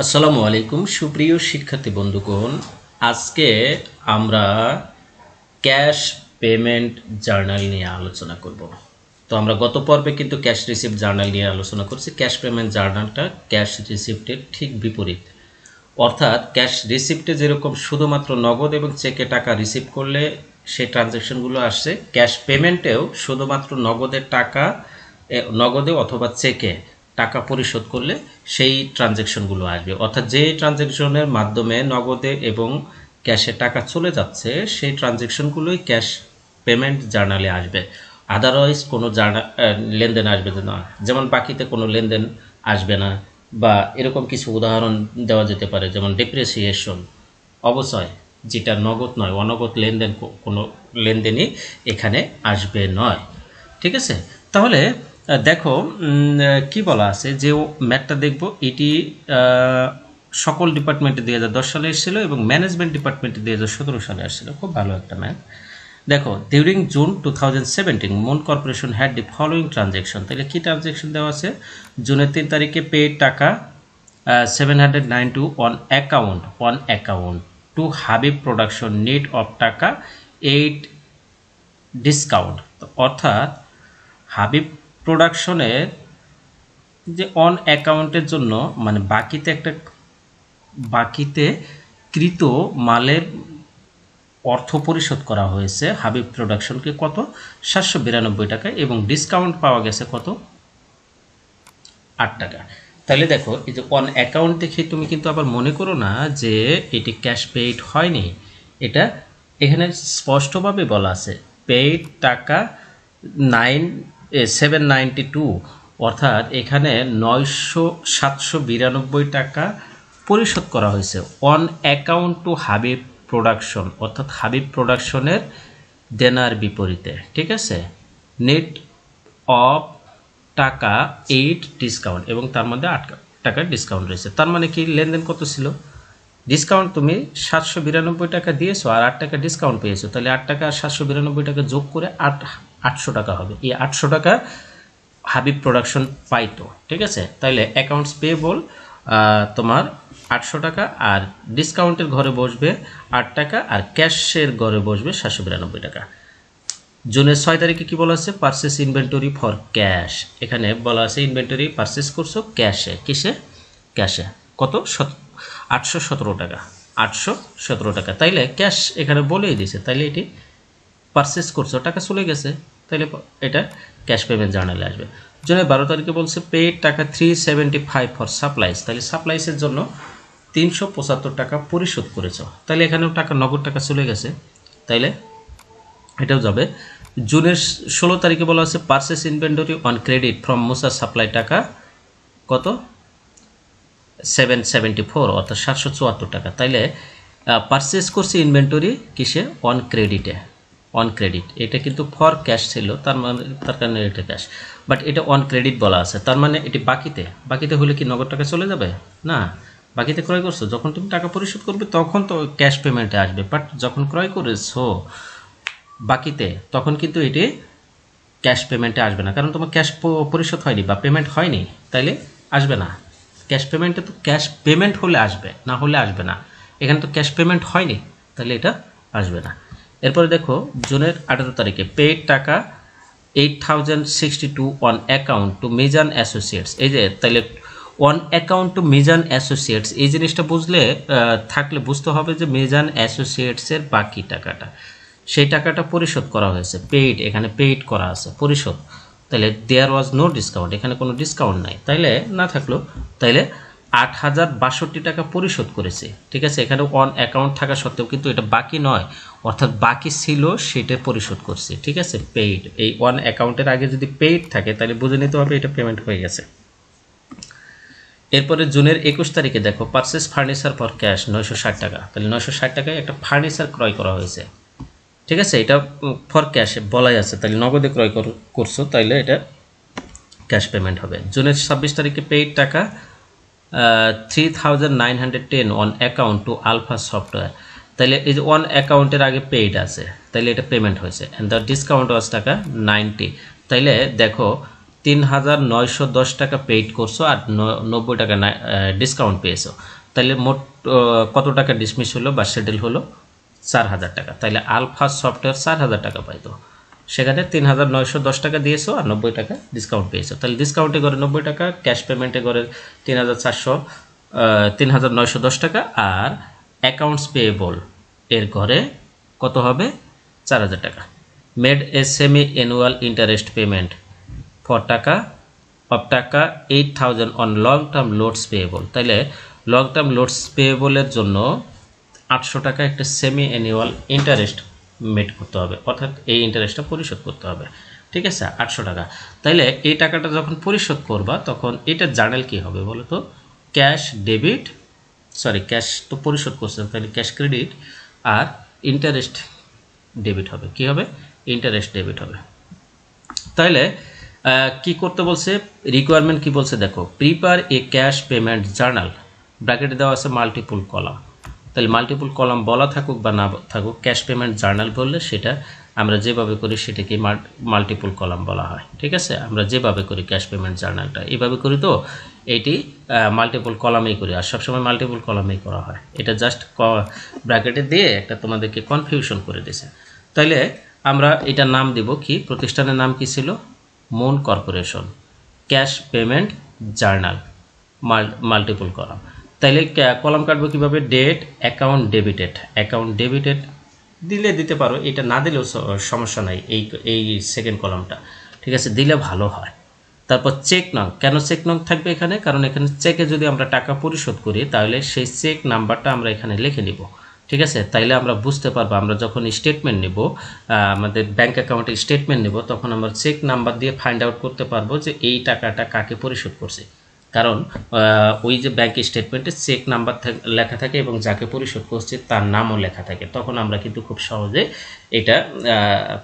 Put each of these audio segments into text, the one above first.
আসসালামু আলাইকুম সুপ্রিয় শিক্ষার্থী বন্ধুগণ, আজকে আমরা ক্যাশ পেমেন্ট জার্নাল নিয়ে আলোচনা করব। তো আমরা গত পর্বে কিন্তু ক্যাশ রিসিপ্ট জার্নাল নিয়ে আলোচনা করছি। ক্যাশ পেমেন্ট জার্নালটা ক্যাশ রিসিপ্টের ঠিক বিপরীত, অর্থাৎ ক্যাশ রিসিপ্টে যেরকম শুধুমাত্র নগদ এবং চেকে টাকা রিসিভ করলে সেই ট্রানজ্যাকশনগুলো আসছে, ক্যাশ পেমেন্টেও শুধুমাত্র নগদে অথবা চেকে টাকা পরিশোধ করলে সেই ট্রানজ্যাকশনগুলো আসবে। অর্থাৎ যে ট্রানজ্যাকশনের মাধ্যমে নগদে এবং ক্যাশে টাকা চলে যাচ্ছে সেই ট্রানজ্যাকশনগুলোই ক্যাশ পেমেন্ট জার্নালে আসবে। আদারওয়াইজ কোনো লেনদেন আসবে না, যেমন বাকিতে কোনো লেনদেন আসবে না, বা এরকম কিছু উদাহরণ দেওয়া যেতে পারে, যেমন ডেপ্রিসিয়েশন, অবচয়, যেটা নগদ নয়, অনগদ লেনদেন, কোনো লেনদেনই এখানে আসবে নয়। ঠিক আছে, তাহলে দেখো কি বলা আছে, যে ম্যাথটা দেখব, এটি সকল ডিপার্টমেন্টে 2010 সালে এসেছিল এবং ম্যানেজমেন্ট ডিপার্টমেন্টে 2017 সালে আসছিল। খুব ভালো একটা ম্যাথ। দেখো, during June 2017 moon corporation had the following transaction. তাহলে কি ট্রানজ্যাকশন দেওয়া আছে? জুনের 3 তারিখে পেড টাকা 792 on account two Habib production, net off টাকা 8 ডিসকাউন্ট। অর্থাৎ হাবিব প্রোডাকশনের যে অন অ্যাকাউন্টের জন্য, মানে বাকিতে কৃত মালের অর্থ পরিশোধ করা হয়েছে হাবিব প্রোডাকশনকে কত? 792 টাকা, এবং ডিসকাউন্ট পাওয়া গেছে কত? 8 টাকা। তাহলে দেখো, এই যে অন অ্যাকাউন্ট দেখে তুমি কিন্তু আবার মনে করো না যে এটি ক্যাশ পেইড হয়নি। এটা এখানে স্পষ্টভাবে বলা আছে পেইড টাকা 792, অর্থাৎ এখানে 792 টাকা পরিশোধ করা হয়েছে on account two Habib production, অর্থাৎ হাবিব প্রোডাকশনের দেনার বিপরীতে। ঠিক আছে, নেট অফ টাকা 8 ডিসকাউন্ট, এবং তার মধ্যে 8 টাকার ডিসকাউন্ট রয়েছে। তার মানে কি, লেনদেন কত ছিল? ডিসকাউন্ট তুমি 792 টাকা দিয়েছো আর 8 টাকা ডিসকাউন্ট পেয়েছো, তাহলে 8 টাকা আর 792 টাকা যোগ করে 800 টাকা হবে। এই 800 টাকা হাবিব প্রোডাকশন পাইতো। ঠিক আছে, তাহলে অ্যাকাউন্টস পেয়েবল তোমার 800 টাকা, আর ডিসকাউন্টের ঘরে বসবে 8 টাকা, আর ক্যাশের ঘরে বসবে 792 টাকা। জুনের 6 তারিখে কি বলা আছে? Purchase inventory for cash. এখানে বলা আছে ইনভেন্টরি পারচেস করছো ক্যাশে। কিসে? ক্যাশে। কত? 817 টাকা। 817 টাকা। তাইলে ক্যাশ এখানে বলেই দিছে, তাইলে এটি পারচেস করছো, টাকা চলে গেছে, তাইলে এটা ক্যাশ পেমেন্ট জার্নালে আসবে। জুনের 12 তারিখে বলছে পেড টাকা 375 ফর সাপ্লাইস। তাহলে সাপ্লাইসের জন্য 375 টাকা পরিশোধ করেছো, তাহলে এখানেও টাকা, নগদ টাকা চলে গেছে, তাইলে এটাও যাবে। জুনের 16 তারিখে বলা আছে purchase inventory on credit from Musa supply, টাকা কত? 774, অর্থাৎ 774 টাকা। তাইলে পারচেস করছে ইনভেন্টরি কিসে? অন ক্রেডিটে। অন ক্রেডিট, এটা কিন্তু ফর ক্যাশ ছিল, তার কারণে এটা ক্যাশ, বাট এটা অন ক্রেডিট বলা আছে, তার মানে এটি বাকিতে হলে কি নগদ টাকা চলে যাবে? না, বাকিতে ক্রয় করছো, যখন তুমি টাকা পরিশোধ করবে তখন তো ক্যাশ পেমেন্টে আসবে, বাট যখন ক্রয় করেছো বাকিতে, তখন কিন্তু এটি ক্যাশ পেমেন্টে আসবে না, কারণ তোমার ক্যাশ পরিশোধ হয়নি বা পেমেন্ট হয়নি, তাইলে আসবে না। ক্যাশ পেমেন্টে তো ক্যাশ পেমেন্ট হলে আসবে, না হলে আসবে না। এখানে তো ক্যাশ পেমেন্ট হয়নি, তাহলে এটা আসবে না। এরপরে দেখো, জুনের 18 তারিখে পেড টাকা 8062 on account two Mizan associates. এই যে, তাহলে on account two Mizan associates, এই জিনিসটা বুঝতে হবে যে মিজান অ্যাসোসিয়েটসের বাকি টাকাটা, সেই টাকাটা পরিশোধ করা হয়েছে, পেইড, এখানে পেইড করা আছে, পরিশোধ। তাহলে দেয়ার ওয়াজ নো ডিসকাউন্ট, এখানে কোনো ডিসকাউন্ট নাই, তাইলে না থাকলো, তাইলে 8062 টাকা পরিশোধ করেছে। ঠিক আছে, এখানে অন অ্যাকাউন্ট থাকা সত্ত্বেও কিন্তু এটা বাকি নয়, অর্থাৎ বাকি ছিল সেটা পরিশোধ করছে। ঠিক আছে, পেইড, এই অন অ্যাকাউন্টের আগে যদি পেইড থাকে তাহলে বুঝে নিতে হবে এটা পেমেন্ট হয়ে গেছে। এরপরে জুনের 21 তারিখে দেখো পারচেস ফার্নিচার ফর ক্যাশ 960 টাকা। তাহলে 960 টাকায় একটা ফার্নিচার ক্রয় করা হয়েছে। ঠিক আছে, এটা ফর ক্যাশ বলাই আছে, তাহলে নগদে ক্রয় করছো, তাইলে এটা ক্যাশ পেমেন্ট হবে। জুনের 26 তারিখে পেইড টাকা 3910 on account to Alpha Software. তাহলে এই যে অন অ্যাকাউন্টের আগে পেইড আছে, তাইলে এটা পেমেন্ট হয়েছে, অ্যান্ড দ্য ডিসকাউন্ট ওয়াজ টাকা 90। তাইলে দেখো 3,910 টাকা পেইড করছো আর 90 টাকা ডিসকাউন্ট পেয়েছো, তাহলে মোট কত টাকা ডিসমিস হলো বা সেটেল হলো? 4,000 টাকা। তাহলে আলফা সফটওয়্যার 4,000 টাকা পাইতো, সেখানে 3,910 টাকা দিয়েছো আর 90 টাকা ডিসকাউন্ট পেয়েছো। তাহলে ডিসকাউন্টে করে 90 টাকা, ক্যাশ পেমেন্টে করে 3,910 টাকা, আর অ্যাকাউন্টস পেয়েবল এর ঘরে কত হবে? 4,000 টাকা। Made a semi annual interest payment for টাকা 8,000 on long term loads payable. তাহলে লং টার্ম লোডস পেয়েবলের জন্য 800 টাকা একটা সেমি অ্যানুয়াল ইন্টারেস্ট মেড করতে হবে, অর্থাৎ এই ইন্টারেস্টটা পরিশোধ করতে হবে। ঠিক আছে, 800 টাকা। তাইলে এই টাকাটা যখন পরিশোধ করবা তখন এটা জার্নাল কি হবে বলো তো? ক্যাশ ডেবিট, সরি ক্যাশ তো পরিশোধ করছে, তাহলে ক্যাশ ক্রেডিট, আর ইন্টারেস্ট ডেবিট হবে। কি হবে? ইন্টারেস্ট ডেবিট হবে। তাইলে কি করতে বলছে? রিকোয়ারমেন্ট কি বলছে দেখো, prepare a cash payment journal, ব্র্যাকেটে দেওয়া আছে মাল্টিপল কলাম। তাহলে মাল্টিপল কলাম বলা থাকুক বা না থাকুক, ক্যাশ পেমেন্ট জার্নাল বললে সেটা আমরা যেভাবে করি সেটাকে মাল্টিপল কলাম বলা হয়। ঠিক আছে, আমরা যেভাবে করি ক্যাশ পেমেন্ট জার্নালটা এইভাবে করি, তো এটি মাল্টিপল কলামেই করি, আর সবসময় মাল্টিপল কলামেই করা হয়। এটা জাস্ট ব্র্যাকেটে দিয়ে একটা তোমাদেরকে কনফিউশন করে দিয়েছে। তাইলে আমরা এটার নাম দিব কি? প্রতিষ্ঠানের নাম কি ছিল? Moon Corporation cash payment journal, multiple column. তাইলে কলাম কাটবো কিভাবে? Date account debited, account debited দিলে দিতে পারো, এটা না দিলেও সমস্যা নাই, এই সেকেন্ড কলামটা। ঠিক আছে, দিলে ভালো হয়। তারপর চেক নং, কেন চেক নং থাকবে এখানে? কারণ এখানে চেকে যদি আমরা টাকা পরিশোধ করি তাহলে সেই চেক নাম্বারটা আমরা এখানে লিখে নিব। ঠিক আছে, তাইলে আমরা বুঝতে পারবো, আমরা যখন স্টেটমেন্ট নেব, আমাদের ব্যাংক অ্যাকাউন্টে স্টেটমেন্ট নেব, তখন আমরা চেক নাম্বার দিয়ে ফাইন্ড আউট করতে পারবো যে এই টাকাটা কাকে পরিশোধ করছে। কারণ ওই যে ব্যাংক স্টেটমেন্টে চেক নাম্বার লেখা থাকে এবং যাকে পরিশোধ করছে তার নামও লেখা থাকে, তখন আমরা কিন্তু খুব সহজে এটা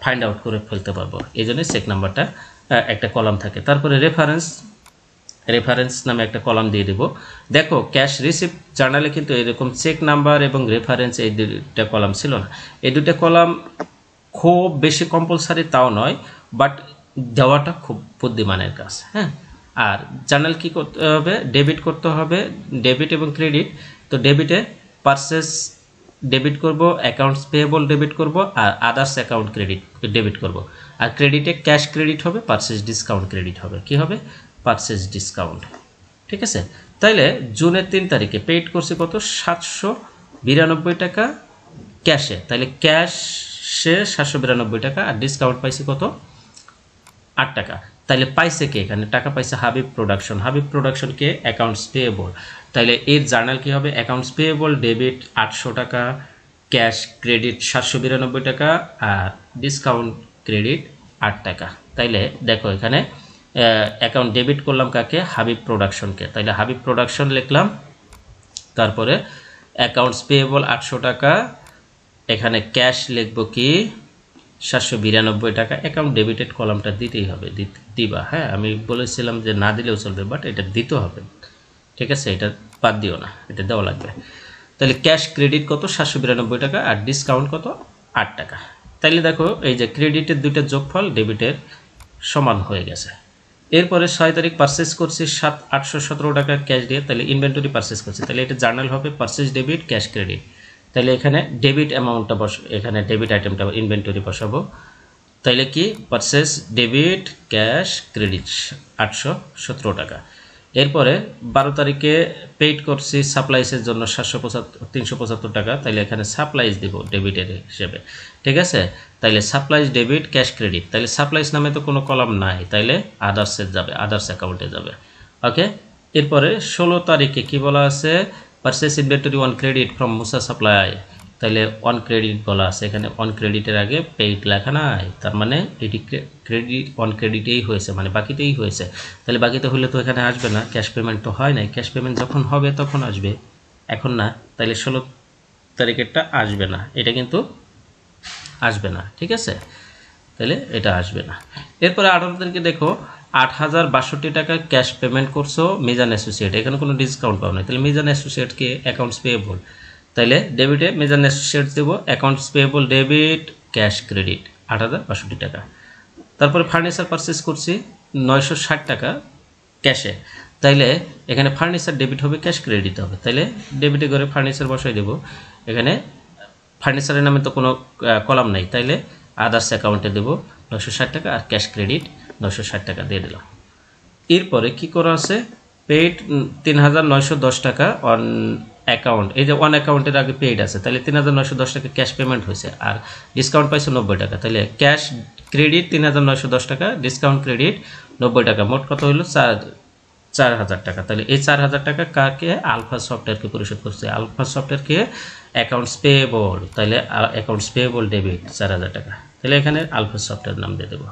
ফাইন্ড আউট করে ফেলতে পারবো। এই জন্য চেক নাম্বারটা একটা কলাম থাকে। তারপরে রেফারেন্স নামে একটা কলাম দিয়ে দেব। দেখো ক্যাশ রিসিপ্ট জার্নালে কিন্তু এরকম চেক নাম্বার এবং রেফারেন্স এই দুইটা কলাম ছিল না। এই দুইটা কলাম খুব বেশি কম্পালসারি তাও নয়, বাট দেওয়াটা খুব বুদ্ধিমানের কাজ। হ্যাঁ, আর জার্নাল কি করতে হবে? ডেবিট করতে হবে, ডেবিট এবং ক্রেডিট। তো ডেবিটে পারচেস ডেবিট করব, অ্যাকাউন্টস পেয়েবল ডেবিট করব, আর আদার্স অ্যাকাউন্ট ক্রেডিট ডেবিট করব। আর ক্রেডিটে ক্যাশ ক্রেডিট হবে, পারচেস ডিসকাউন্ট ক্রেডিট হবে। কি হবে? Purchase discount. ঠিক আছে, তাইলে জুনের 3 তারিখে পেইড করছি কত? 792 টাকা ক্যাশে। তাইলে ক্যাশে 792 টাকা, আর ডিসকাউন্ট পাইছি কত? 8 টাকা। তাইলে পাইছে কে? এখানে টাকা পাইছে হাবিব প্রোডাকশন। হাবিব প্রোডাকশনকে অ্যাকাউন্টস পেয়েবল। তাইলে এর জার্নাল কি হবে? অ্যাকাউন্টস পেয়েবল ডেবিট 800 টাকা, ক্যাশ ক্রেডিট 792 টাকা, আর ডিসকাউন্ট ক্রেডিট 8 টাকা। তাইলে দেখো এখানে অ্যাকাউন্ট ডেবিট করলাম কাকে? হাবিব প্রোডাকশনকে। তাইলে হাবিব প্রোডাকশন লিখলাম, তারপরে অ্যাকাউন্টস পেয়েবল 800 টাকা, এখানে ক্যাশ লিখবো কি? 792 টাকা। অ্যাকাউন্ট ডেবিটেড কলামটা দিতেই হবে, দিবা। হ্যাঁ, আমি বলেছিলাম যে না দিলেও চলবে, বাট এটা দিতে হবে। ঠিক আছে, এটা বাদ দিও না, এটা দেওয়া লাগবে। তাহলে ক্যাশ ক্রেডিট কত? 792 টাকা, আর ডিসকাউন্ট কত? 8 টাকা। তাইলে দেখো এই যে ক্রেডিটের দুইটা যোগফল ডেবিটের সমান হয়ে গেছে। এরপরে 6 তারিখ পারচেস করছি 817 টাকা ক্যাশ দিয়ে, তাহলে ইনভেন্টরি পারচেস করছি। তাহলে এটা জার্নাল হবে পারচেস ডেবিট ক্যাশ ক্রেডিট। তাহলে এখানে ডেবিট অ্যামাউন্টটা এখানে ডেবিট আইটেমটা ইনভেন্টরি বসাবো। তাইলে কি? পারচেস ডেবিট ক্যাশ ক্রেডিট 817 টাকা। এরপরে 12 তারিখে পেইড করছি সাপ্লাইসের জন্য 375 টাকা। তাইলে এখানে সাপ্লাইস দিব ডেবিটের হিসেবে। ঠিক আছে, তাইলে সাপ্লাইস ডেবিট ক্যাশ ক্রেডিট। তাইলে সাপ্লাইস নামে তো কোনো কলাম নাই, তাইলে আদার্সে যাবে, আদার্স অ্যাকাউন্টে যাবে। ওকে, এরপরে 16 তারিখে কি বলা আছে? Purchase inventory on credit from Musa supply. তাহলে অন ক্রেডিট বলা আছে, এখানে অন ক্রেডিটের আগে পেইড লেখা নাই, তার মানে এটি ক্রেডিট অন ক্রেডিটেই হয়েছে, মানে বাকিতেই হয়েছে। তাহলে বাকিতে হলে তো এখানে আসবে না, ক্যাশ পেমেন্ট তো হয় নাই। ক্যাশ পেমেন্ট যখন হবে তখন আসবে, এখন না। তাহলে 16 তারিখেরটা আসবে না, এটা কিন্তু আসবে না। ঠিক আছে, তাহলে এটা আসবে না। এরপরে 18 তারিখে দেখো 8,062 টাকা ক্যাশ পেমেন্ট করছো মিজান অ্যাসোসিয়েট, এখানে কোনো ডিসকাউন্ট পাবো না। তাহলে মিজান অ্যাসোসিয়েটকে অ্যাকাউন্টস পেয়েবল, তাইলে ডেবিটে মেজার অ্যাসোসিয়েটস দেবো, accounts payable debit cash credit 8,062 টাকা। তারপরে ফার্নিচার পারচেস করছি 960 টাকা ক্যাশে, তাইলে এখানে ফার্নিচার ডেবিট হবে, ক্যাশ ক্রেডিট হবে। তাইলে ডেবিটে করে ফার্নিচার বসাই দেব, এখানে ফার্নিচারের নামে তো কোনো কলাম নাই, তাইলে আদার্স অ্যাকাউন্টে দেব 960 টাকা আর ক্যাশ ক্রেডিট 960 টাকা দিয়ে দিলাম। এরপরে কি করা আছে, পেইড 3910 টাকা অন অ্যাকাউন্ট, এই যে অন অ্যাকাউন্টের আগে পেইড আছে, তাহলে 3910 টাকা ক্যাশ পেমেন্ট হয়েছে আর ডিসকাউন্ট পাইছে 90 টাকা, তাহলে ক্যাশ ক্রেডিট 3910 টাকা, ডিসকাউন্ট ক্রেডিট 90 টাকা, মোট কত হলো 4000 টাকা। তাহলে এই 4000 টাকা কাকে, আলফা সফটওয়্যারকে পরিশোধ করছে, আলফা সফটওয়্যারকে অ্যাকাউন্টস পেয়েবল, তাহলে অ্যাকাউন্টস পেয়েবল ডেবিট 4000 টাকা, তাহলে এখানে আলফা সফটওয়্যার নাম দিয়ে দেবো।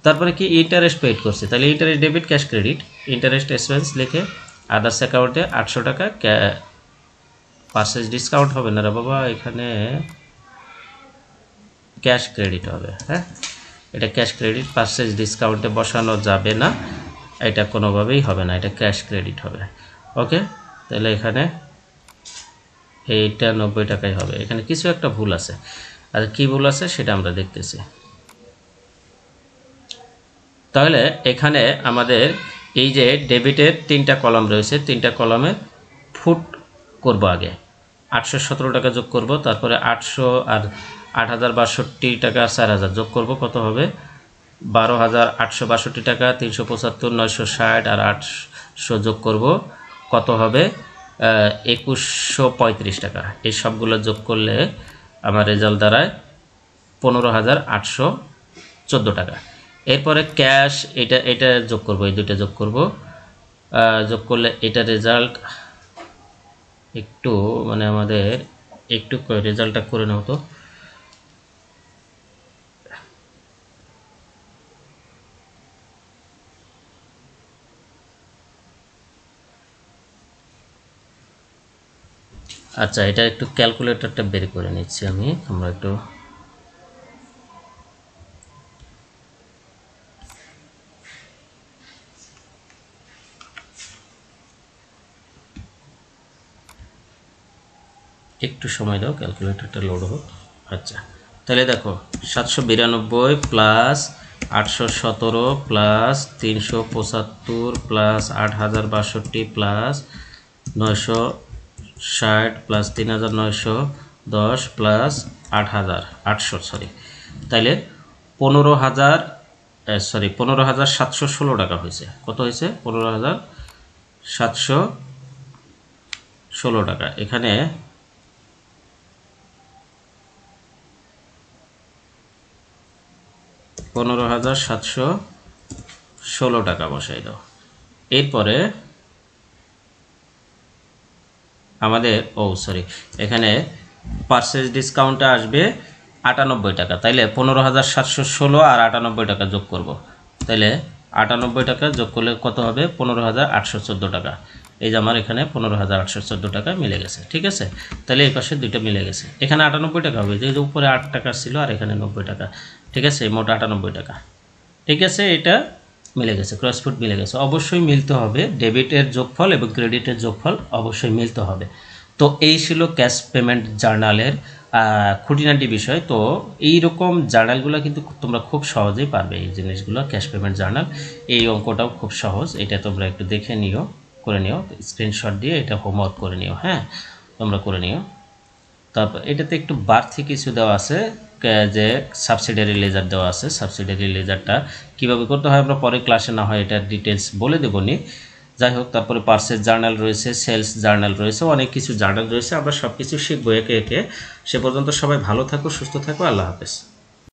তারপরে কি ইন্টারেস্ট পেইড করছে, তাহলে interest debit cash credit, interest expense লিখে আদার্স অ্যাকাউন্টে 800 টাকা, পারচেজ ডিসকাউন্ট হবে না রে বাবা, এখানে ক্যাশ ক্রেডিট হবে। হ্যাঁ, এটা ক্যাশ ক্রেডিট, পারচেজ ডিসকাউন্টে বসানো যাবে না, এটা কোনোভাবেই হবে না, এটা ক্যাশ ক্রেডিট হবে। ওকে, তাহলে এখানে এইটা 90 টাকাই হবে, এখানে কিছু একটা ভুল আছে, আর কি ভুল আছে সেটা আমরা দেখতেছি। তাহলে এখানে আমাদের এই যে ডেবিটের 3টা কলাম রয়েছে, 3টা কলামে ফুট করব, আগে 817 টাকা যোগ করব, তারপরে 800 আর 8062 টাকা 4000 যোগ করব, কত হবে 12862 টাকা, 375 960 আর 800 যোগ করব, কত হবে 2135 টাকা। এই সবগুলো যোগ করলে আমার রেজাল্ট দাঁড়ায় 15814 টাকা। এরপরে ক্যাশ, এটা যোগ করব, এই দুটো যোগ করব, যোগ করলে এটা রেজাল্ট একটু মানে আমাদের একটু রেজাল্টটা করে নাও তো। আচ্ছা, এটা একটু ক্যালকুলেটরটা বের করে নিচ্ছি আমি, আমরা একটু সময় দাও, ক্যালকুলেটরটা লোড হোক। আচ্ছা, তাহলে দেখো 792 plus 817 plus 375 plus 8062 plus 960 plus 3910 plus 800 sorry, তাইলে 15,716 টাকা হয়েছে। কত হয়েছে? 15,716 টাকা। এখানে 15,716 টাকা বসাই দাও। এরপরে আমাদের এখানে পারচেজ ডিসকাউন্টটা আসবে 98 টাকা, তাইলে 15,716 আর 98 টাকা যোগ করব, তাইলে 98 টাকা যোগ করলে কত হবে? 15,814 টাকা। এই যে আমার এখানে 15,814 টাকা মিলে গেছে। ঠিক আছে, তাহলে এই পাশে দুইটা মিলে গেছে। এখানে 98 টাকা হবে, যে উপরে 8 টাকা ছিল আর এখানে 90 টাকা। ঠিক আছে, মোট 98 টাকা। ঠিক আছে, এটা মিলে গেছে, ক্রসফুট মিলে গেছে। অবশ্যই মিলতে হবে, ডেবিটের যোগফল এবং ক্রেডিটের যোগফল অবশ্যই মিলতে হবে। তো এই ছিল ক্যাশ পেমেন্ট জার্নালের খুঁটিনাটি বিষয়। তো এইরকম জার্নালগুলো কিন্তু তোমরা খুব সহজেই পারবে, এই জিনিসগুলো ক্যাশ পেমেন্ট জার্নাল। এই অঙ্কটাও খুব সহজ, এটা তোমরা একটু দেখে নিও, করে নিও, স্ক্রিনশট দিয়ে এটা হোমওয়ার্ক করে নিও। হ্যাঁ, তোমরা করে নিও। তারপর এটাতে একটু বাড়তি কিছু দেওয়া আছে, যে সাবসিডিয়ারি লেজার দেওয়া আছে। সাবসিডিয়ারি লেজারটা কীভাবে করতে হয় আমরা পরে ক্লাসে না হয় এটার ডিটেলস বলে দেবো নি। যাই হোক, তারপরে পারচেজ জার্নাল রয়েছে, সেলস জার্নাল রয়েছে, অনেক কিছু জার্নাল রয়েছে। আমরা সব কিছু শিখবো একে একে। সে পর্যন্ত সবাই ভালো থাকো, সুস্থ থাকো, আল্লাহ হাফেজ।